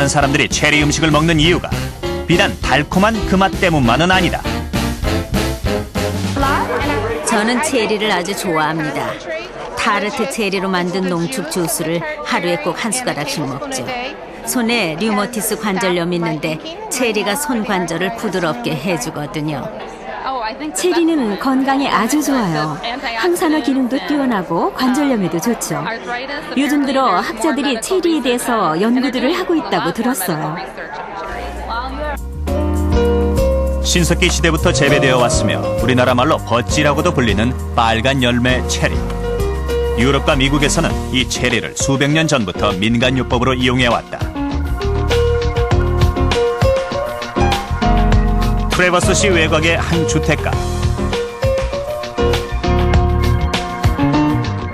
많은 사람들이 체리 음식을 먹는 이유가 비단 달콤한 그 맛 때문만은 아니다. 저는 체리를 아주 좋아합니다. 타르트 체리로 만든 농축 주스를 하루에 꼭 한 숟가락씩 먹죠. 손에 류머티스 관절염이 있는데 체리가 손 관절을 부드럽게 해주거든요. 체리는 건강에 아주 좋아요. 항산화 기능도 뛰어나고 관절염에도 좋죠. 요즘 들어 학자들이 체리에 대해서 연구들을 하고 있다고 들었어요. 신석기 시대부터 재배되어 왔으며 우리나라 말로 버찌라고도 불리는 빨간 열매 체리. 유럽과 미국에서는 이 체리를 수백 년 전부터 민간요법으로 이용해왔다. 트래버스시 외곽의 한 주택가.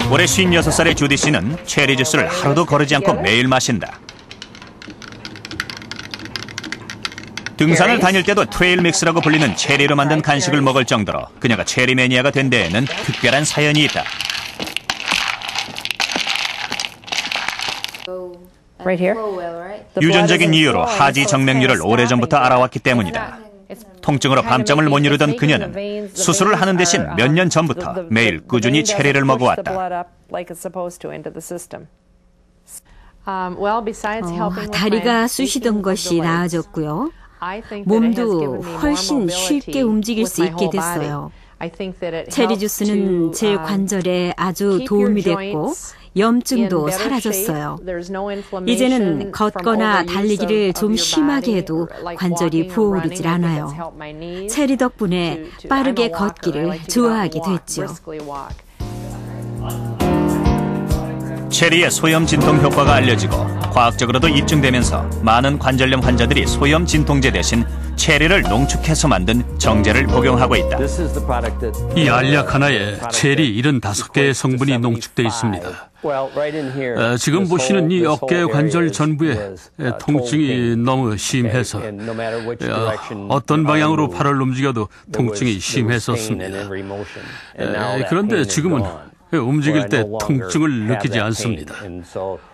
올해 56살의 주디 씨는 체리 주스를 하루도 거르지 않고 매일 마신다. 등산을 다닐 때도 트레일 믹스라고 불리는 체리로 만든 간식을 먹을 정도로 그녀가 체리 매니아가 된 데에는 특별한 사연이 있다. 유전적인 이유로 하지 정맥류를 오래전부터 알아왔기 때문이다. 통증으로 밤잠을 못 이루던 그녀는 수술을 하는 대신 몇 년 전부터 매일 꾸준히 체리를 먹어왔다. 다리가 쑤시던 것이 나아졌고요. 몸도 훨씬 쉽게 움직일 수 있게 됐어요. 체리 주스는 제 관절에 아주 도움이 됐고 염증도 사라졌어요. 이제는 걷거나 달리기를 좀 심하게 해도 관절이 부어오르질 않아요. 체리 덕분에 빠르게 걷기를 좋아하게 됐죠. 체리의 소염 진통 효과가 알려지고 과학적으로도 입증되면서 많은 관절염 환자들이 소염 진통제 대신 체리를 농축해서 만든 정제를 복용하고 있다. 이 알약 하나에 체리 75개의 성분이 농축돼 있습니다. 지금 보시는 이 어깨 관절 전부에 통증이 너무 심해서 어떤 방향으로 팔을 움직여도 통증이 심했었습니다. 그런데 지금은 움직일 때 통증을 느끼지 않습니다.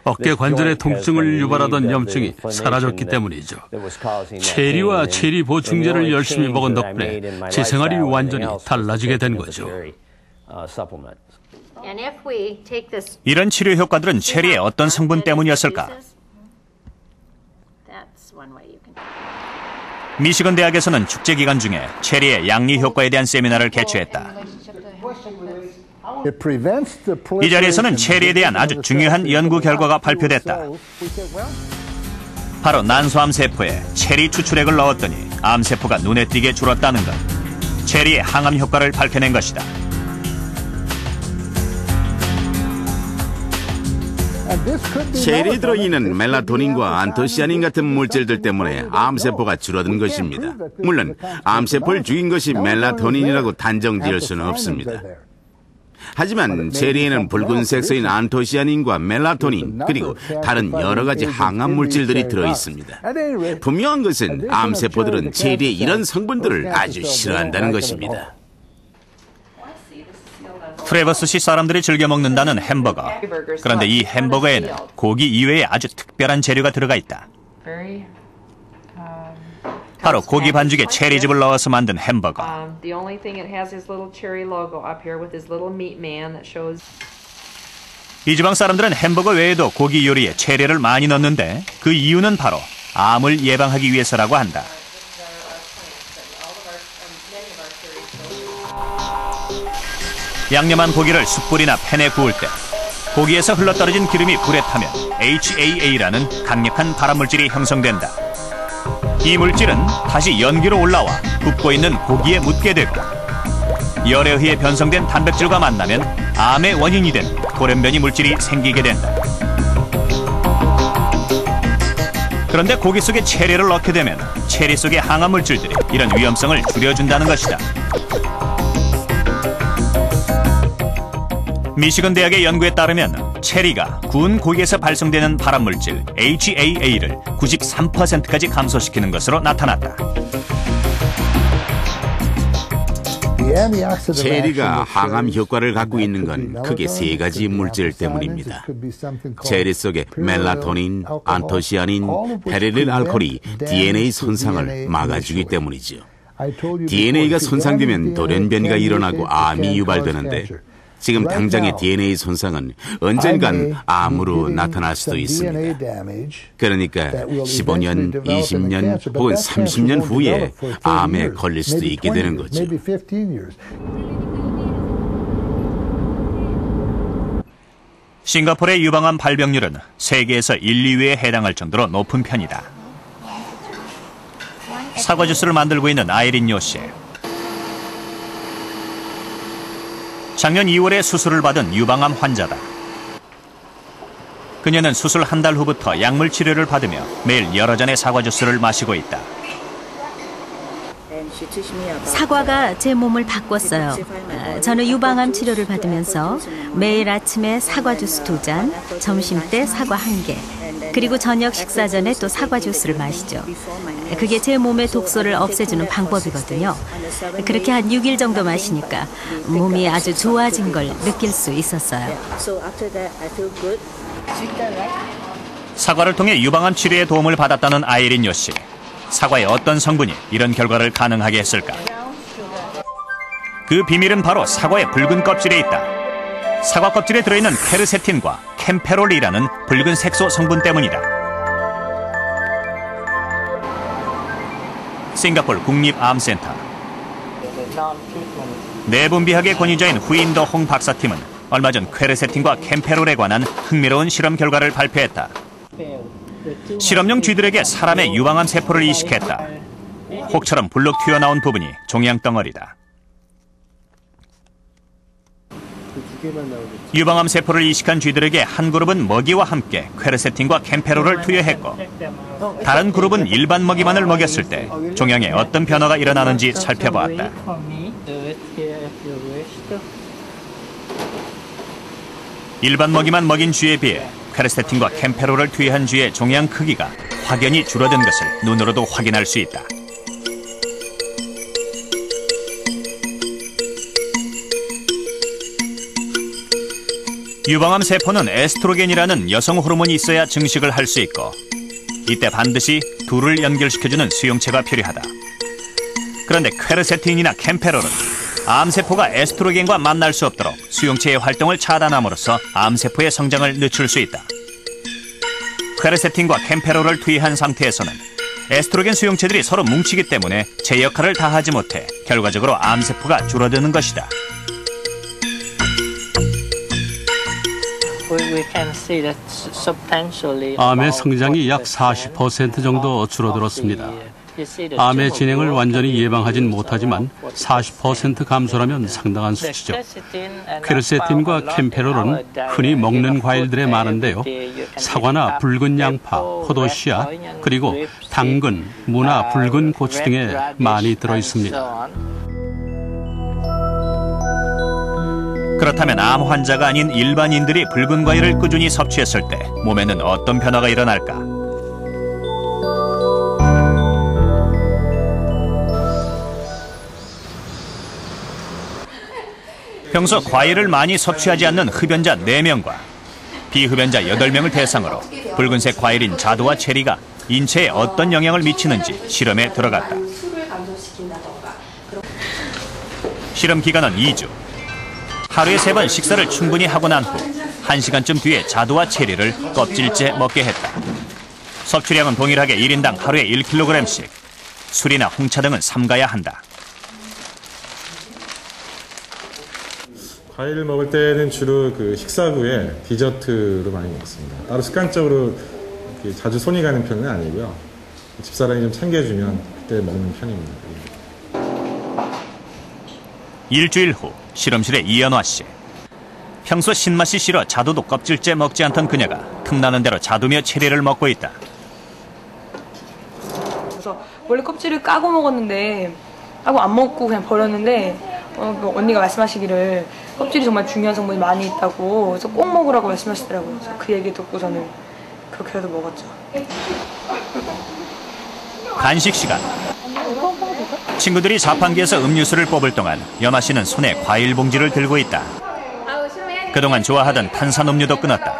어깨 관절의 통증을 유발하던 염증이 사라졌기 때문이죠. 체리와 체리 보충제를 열심히 먹은 덕분에 제 생활이 완전히 달라지게 된 거죠. 이런 치료 효과들은 체리의 어떤 성분 때문이었을까? 미시건 대학에서는 축제 기간 중에 체리의 양리 효과에 대한 세미나를 개최했다. 이 자리에서는 체리에 대한 아주 중요한 연구 결과가 발표됐다. 바로 난소암 세포에 체리 추출액을 넣었더니 암세포가 눈에 띄게 줄었다는 것. 체리의 항암 효과를 밝혀낸 것이다. 체리에 들어있는 멜라토닌과 안토시아닌 같은 물질들 때문에 암세포가 줄어든 것입니다. 물론 암세포를 죽인 것이 멜라토닌이라고 단정 지을 수는 없습니다. 하지만 체리에는 붉은색 소인 안토시아닌과 멜라토닌 그리고 다른 여러 가지 항암 물질들이 들어있습니다. 분명한 것은 암세포들은 체리의 이런 성분들을 아주 싫어한다는 것입니다. 트래버스시 사람들이 즐겨 먹는다는 햄버거. 그런데 이 햄버거에는 고기 이외에 아주 특별한 재료가 들어가 있다. 바로 고기 반죽에 체리즙을 넣어서 만든 햄버거. 이 지방 사람들은 햄버거 외에도 고기 요리에 체리를 많이 넣는데 그 이유는 바로 암을 예방하기 위해서라고 한다. 양념한 고기를 숯불이나 팬에 구울 때 고기에서 흘러떨어진 기름이 불에 타면 HAA라는 강력한 발암물질이 형성된다. 이 물질은 다시 연기로 올라와 굽고 있는 고기에 묻게 되고 열에 의해 변성된 단백질과 만나면 암의 원인이 된 돌연변이 물질이 생기게 된다. 그런데 고기 속에 체리를 넣게 되면 체리 속의 항암 물질들이 이런 위험성을 줄여준다는 것이다. 미시건 대학의 연구에 따르면 체리가 구운 고기에서 발생되는 발암물질 HAA를 93%까지 감소시키는 것으로 나타났다. 체리가 항암 효과를 갖고 있는 건 크게 세 가지 물질 때문입니다. 체리 속의 멜라토닌, 안토시아닌, 페리릴 알코올이 DNA 손상을 막아주기 때문이죠. DNA가 손상되면 돌연변이가 일어나고 암이 유발되는데 지금 당장의 DNA 손상은 언젠간 암으로 나타날 수도 있습니다. 그러니까 15년, 20년 혹은 30년 후에 암에 걸릴 수도 있게 되는 거죠. 싱가포르의 유방암 발병률은 세계에서 1, 2위에 해당할 정도로 높은 편이다. 사과 주스를 만들고 있는 아이린 요 씨. 작년 2월에 수술을 받은 유방암 환자다. 그녀는 수술 한 달 후부터 약물 치료를 받으며 매일 여러 잔의 사과 주스를 마시고 있다. 사과가 제 몸을 바꿨어요. 저는 유방암 치료를 받으면서 매일 아침에 사과 주스 2잔, 점심 때 사과 1개, 그리고 저녁 식사 전에 또 사과 주스를 마시죠. 그게 제 몸의 독소를 없애주는 방법이거든요. 그렇게 한 6일 정도 마시니까 몸이 아주 좋아진 걸 느낄 수 있었어요. 사과를 통해 유방암 치료에 도움을 받았다는 아이린 요 씨. 사과의 어떤 성분이 이런 결과를 가능하게 했을까? 그 비밀은 바로 사과의 붉은 껍질에 있다. 사과 껍질에 들어있는 케르세틴과 캠페롤이라는 붉은 색소 성분 때문이다. 싱가포르 국립암센터. 내분비학의 권위자인 후인더 홍 박사팀은 얼마 전 케르세틴과 캠페롤에 관한 흥미로운 실험 결과를 발표했다. 실험용 쥐들에게 사람의 유방암 세포를 이식했다. 혹처럼 불룩 튀어나온 부분이 종양 덩어리다. 유방암 세포를 이식한 쥐들에게 한 그룹은 먹이와 함께 케르세틴과 캠페롤을 투여했고 다른 그룹은 일반 먹이만을 먹였을 때 종양에 어떤 변화가 일어나는지 살펴보았다. 일반 먹이만 먹인 쥐에 비해 케르세틴과 캠페롤을 투여한 쥐의 종양 크기가 확연히 줄어든 것을 눈으로도 확인할 수 있다. 유방암 세포는 에스트로겐이라는 여성 호르몬이 있어야 증식을 할 수 있고 이때 반드시 둘을 연결시켜주는 수용체가 필요하다. 그런데 케르세틴이나 캠페롤은 암세포가 에스트로겐과 만날 수 없도록 수용체의 활동을 차단함으로써 암세포의 성장을 늦출 수 있다. 케르세틴과 캠페롤을 투여한 상태에서는 에스트로겐 수용체들이 서로 뭉치기 때문에 제 역할을 다하지 못해 결과적으로 암세포가 줄어드는 것이다. 암의 성장이 약 40% 정도 줄어들었습니다. 암의 진행을 완전히 예방하진 못하지만 40% 감소라면 상당한 수치죠. 케르세틴과 캠페롤은 흔히 먹는 과일들에 많은데요. 사과나 붉은 양파, 포도씨앗, 그리고 당근, 무나 붉은 고추 등에 많이 들어 있습니다. 그렇다면 암 환자가 아닌 일반인들이 붉은 과일을 꾸준히 섭취했을 때 몸에는 어떤 변화가 일어날까? 평소 과일을 많이 섭취하지 않는 흡연자 4명과 비흡연자 8명을 대상으로 붉은색 과일인 자두와 체리가 인체에 어떤 영향을 미치는지 실험에 들어갔다. 실험 기간은 2주. 하루에 3번 식사를 충분히 하고 난 후 1시간쯤 뒤에 자두와 체리를 껍질째 먹게 했다. 섭취량은 동일하게 1인당 하루에 1kg씩. 술이나 홍차 등은 삼가야 한다. 과일을 먹을 때는 주로 그 식사 후에 디저트로 많이 먹습니다. 따로 습관적으로 자주 손이 가는 편은 아니고요. 집사람이 좀 챙겨주면 그때 먹는 편입니다. 일주일 후 실험실에 이연화 씨. 평소 신맛이 싫어 자두도 껍질째 먹지 않던 그녀가 틈나는 대로 자두며 체리를 먹고 있다. 그래서 원래 껍질을 까고 먹었는데 까고 안 먹고 그냥 버렸는데 언니가 말씀하시기를 껍질이 정말 중요한 성분이 많이 있다고 그래서 꼭 먹으라고 말씀하시더라고요. 그래서 그 얘기 듣고 저는 그렇게 해서 먹었죠. 간식 시간. 친구들이 자판기에서 음료수를 뽑을 동안 연아 씨는 손에 과일 봉지를 들고 있다. 그동안 좋아하던 탄산음료도 끊었다.